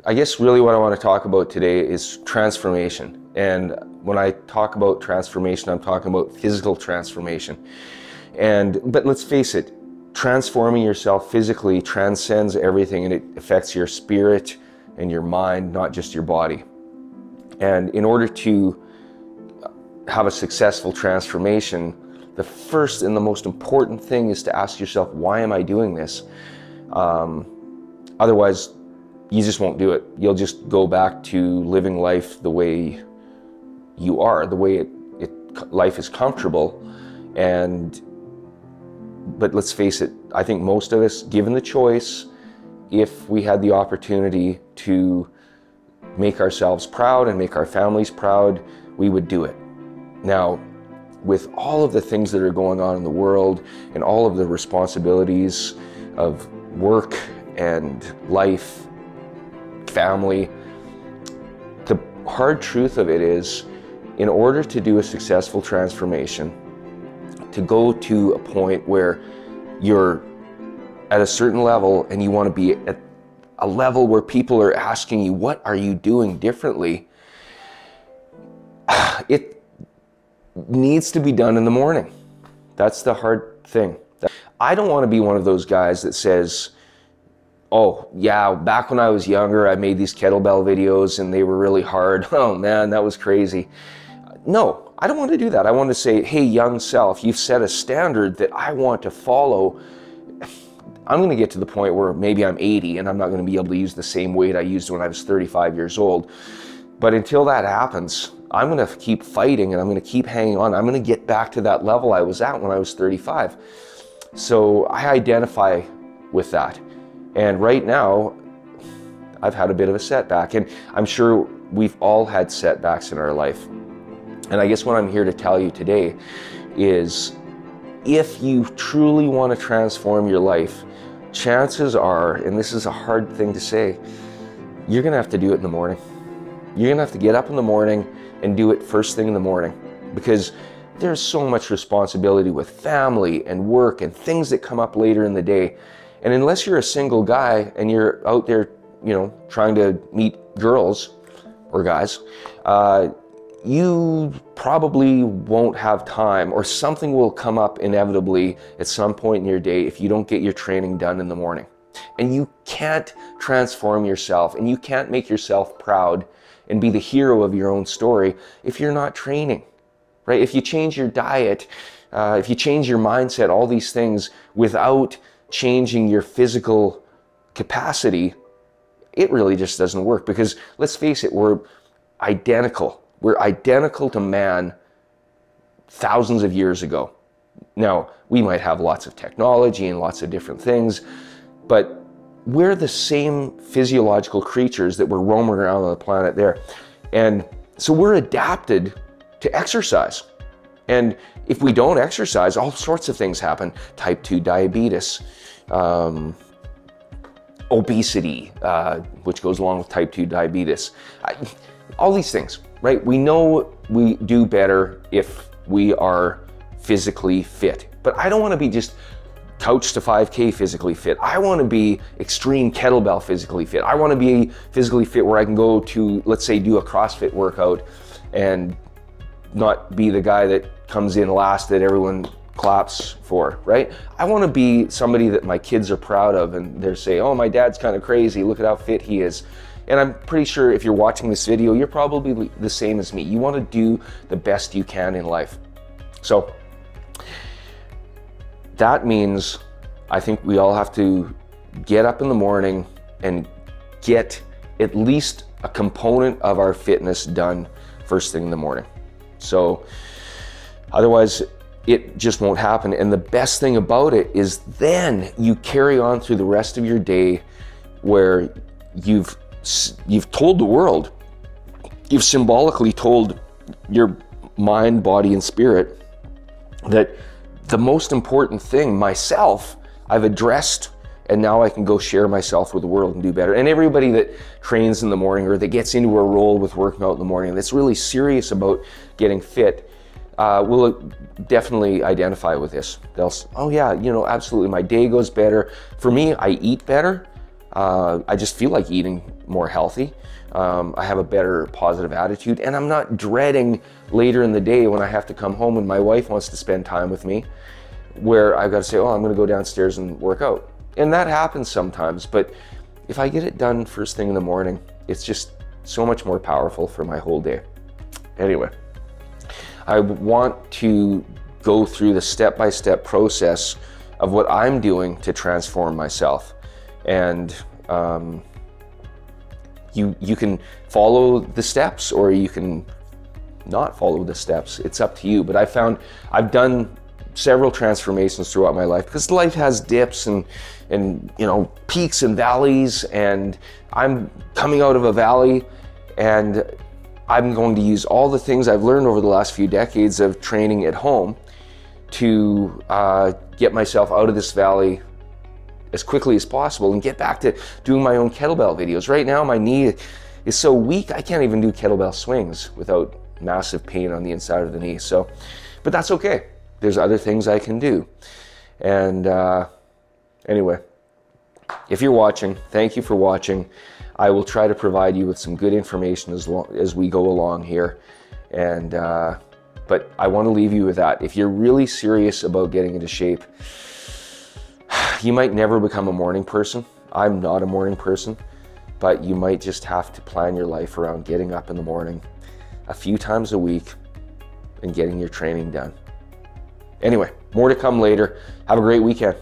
I guess really what I want to talk about today is transformation. And when I talk about transformation, I'm talking about physical transformation. But let's face it, transforming yourself physically transcends everything, and it affects your spirit and your mind, not just your body. And in order to have a successful transformation, the first and the most important thing is to ask yourself, why am I doing this? Otherwise, you just won't do it. You'll just go back to living life the way you are, the way life is comfortable. But let's face it, I think most of us, given the choice, if we had the opportunity to make ourselves proud and make our families proud, we would do it. Now, with all of the things that are going on in the world and all of the responsibilities of work and life, family, the hard truth of it is, in order to do a successful transformation, to go to a point where you're at a certain level and you want to be at a level where people are asking you, what are you doing differently? It needs to be done in the morning. That's the hard thing. I don't want to be one of those guys that says, oh yeah, back when I was younger, I made these kettlebell videos and they were really hard. Oh man, that was crazy. No, I don't want to do that. I want to say, hey, young self, you've set a standard that I want to follow. I'm going to get to the point where maybe I'm 80 and I'm not going to be able to use the same weight I used when I was 35 years old. But until that happens, I'm going to keep fighting and I'm going to keep hanging on. I'm going to get back to that level I was at when I was 35. So I identify with that. And right now, I've had a bit of a setback, and I'm sure we've all had setbacks in our life. And I guess what I'm here to tell you today is, if you truly want to transform your life, chances are, and this is a hard thing to say, you're going to have to do it in the morning. You're going to have to get up in the morning and do it first thing in the morning, because there's so much responsibility with family and work and things that come up later in the day. And unless you're a single guy and you're out there, trying to meet girls or guys, you probably won't have time, or something will come up inevitably at some point in your day if you don't get your training done in the morning. And you can't transform yourself, and you can't make yourself proud and be the hero of your own story if you're not training, right? If you change your diet, if you change your mindset, all these things without changing your physical capacity, it really just doesn't work. Because let's face it, we're identical. We're identical to man thousands of years ago. Now, we might have lots of technology and lots of different things, but we're the same physiological creatures that were roaming around on the planet there. And so we're adapted to exercise. And if we don't exercise, all sorts of things happen. Type 2 diabetes, obesity, which goes along with type 2 diabetes. All these things, right? We know we do better if we are physically fit. But I don't want to be just couch to 5K physically fit. I want to be extreme kettlebell physically fit. I want to be physically fit where I can go to, let's say, do a CrossFit workout and not be the guy that comes in last that everyone claps for, right? I want to be somebody that my kids are proud of, and they're saying, oh, my dad's kind of crazy, look at how fit he is. And I'm pretty sure if you're watching this video, you're probably the same as me. You want to do the best you can in life. So that means I think we all have to get up in the morning and get at least a component of our fitness done first thing in the morning. So otherwise, it just won't happen. And the best thing about it is then you carry on through the rest of your day where you've told the world, you've symbolically told your mind, body, and spirit that the most important thing, myself, I've addressed, and now I can go share myself with the world and do better. And everybody that trains in the morning or that gets into a role with working out in the morning that's really serious about getting fit will definitely identify with this. They'll say, oh yeah, absolutely, my day goes better. For me, I eat better. I just feel like eating more healthy. I have a better positive attitude, and I'm not dreading later in the day when I have to come home and my wife wants to spend time with me, where I've got to say, oh, I'm going to go downstairs and work out. And that happens sometimes, but if I get it done first thing in the morning, it's just so much more powerful for my whole day. Anyway, I want to go through the step-by-step process of what I'm doing to transform myself. And you can follow the steps, or you can not follow the steps. It's up to you. But I found I've done several transformations throughout my life, because life has dips and you know, peaks and valleys, and I'm coming out of a valley, and I'm going to use all the things I've learned over the last few decades of training at home to get myself out of this valley as quickly as possible and get back to doing my own kettlebell videos. Right now, my knee is so weak, I can't even do kettlebell swings without massive pain on the inside of the knee. So, but that's okay. There's other things I can do. And anyway, if you're watching, thank you for watching. I will try to provide you with some good information as we go along here. And but I want to leave you with that. If you're really serious about getting into shape, you might never become a morning person. I'm not a morning person, but you might just have to plan your life around getting up in the morning a few times a week and getting your training done. Anyway, more to come later. Have a great weekend.